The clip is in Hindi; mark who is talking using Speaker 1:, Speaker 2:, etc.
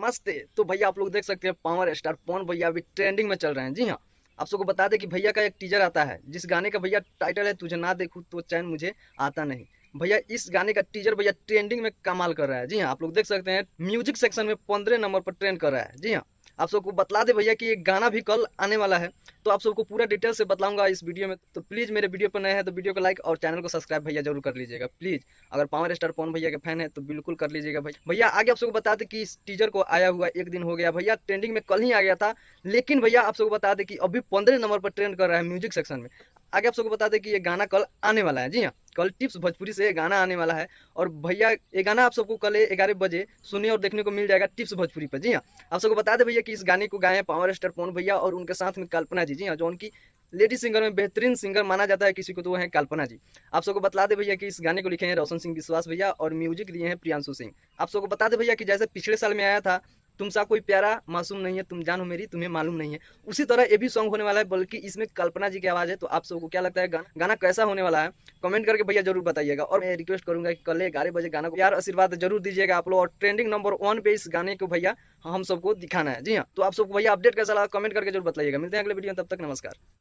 Speaker 1: नमस्ते। तो भैया आप लोग देख सकते हैं पावर स्टार पवन भैया अभी ट्रेंडिंग में चल रहे हैं। जी हाँ, आप सबको बता दें कि भैया का एक टीजर आता है जिस गाने का भैया टाइटल है तुझे ना देखूं तो चैन मुझे आता नहीं। भैया इस गाने का टीजर भैया ट्रेंडिंग में कमाल कर रहा है। जी हाँ, आप लोग देख सकते हैं म्यूजिक सेक्शन में 15 नंबर पर ट्रेंड कर रहा है। जी हाँ, आप सबको बतला दे भैया कि ये गाना भी कल आने वाला है। तो आप सबको पूरा डिटेल से बताऊंगा इस वीडियो में। तो प्लीज़ मेरे वीडियो पर नए हैं तो वीडियो को लाइक और चैनल को सब्सक्राइब भैया जरूर कर लीजिएगा प्लीज़। अगर पावर स्टार पवन भैया के फैन है तो बिल्कुल कर लीजिएगा भैया। आगे आप सबको बता दें कि इस टीजर को आया हुआ एक दिन हो गया भैया, ट्रेंडिंग में कल ही आ गया था। लेकिन भैया आप सबको बता दें कि अभी 15 नंबर पर ट्रेंड कर रहा है म्यूजिक सेक्शन में। आगे आप सबको बता दें कि ये गाना कल आने वाला है। जी हाँ, कल टिप्स भोजपुरी से ये गाना आने वाला है। और भैया ये गाना आप सबको कल 11 बजे सुनने और देखने को मिल जाएगा टिप्स भोजपुरी पर। जी हाँ, आप सबको बता दें भैया कि इस गाने को गाए हैं पावर स्टार पवन भैया और उनके साथ में कल्पना जी। जी हाँ, जो उनकी लेडी सिंगर में बेहतरीन सिंगर माना जाता है किसी को तो वो है कल्पना जी। आप सबको बता दे भैया कि इस गाने को लिखे हैं रोशन सिंह विश्वास भैया और म्यूजिक दिए हैं प्रियांशु सिंह। आप सबको बता दे भैया कि जैसे पिछले साल में आया था तुम सा कोई प्यारा मासूम नहीं है, तुम जान हो मेरी तुम्हें मालूम नहीं है, उसी तरह ये भी सॉन्ग होने वाला है, बल्कि इसमें कल्पना जी की आवाज़ है। तो आप सबको क्या लगता है गाना कैसा होने वाला है कमेंट करके भैया जरूर बताइएगा। और मैं रिक्वेस्ट करूंगा कि कल 11 बजे गाना को प्यार आशीर्वाद जरूर दीजिएगा आप लोग। और ट्रेंडिंग नंबर 1 पे इस गाने को भैया हम सबको दिखाना है। जी हाँ, तो आप सबको भैया अपडेट कैसा लगा कमेंट करके जरूर बताइएगा। मिलते हैं अगले वीडियो में, तब तक नमस्कार।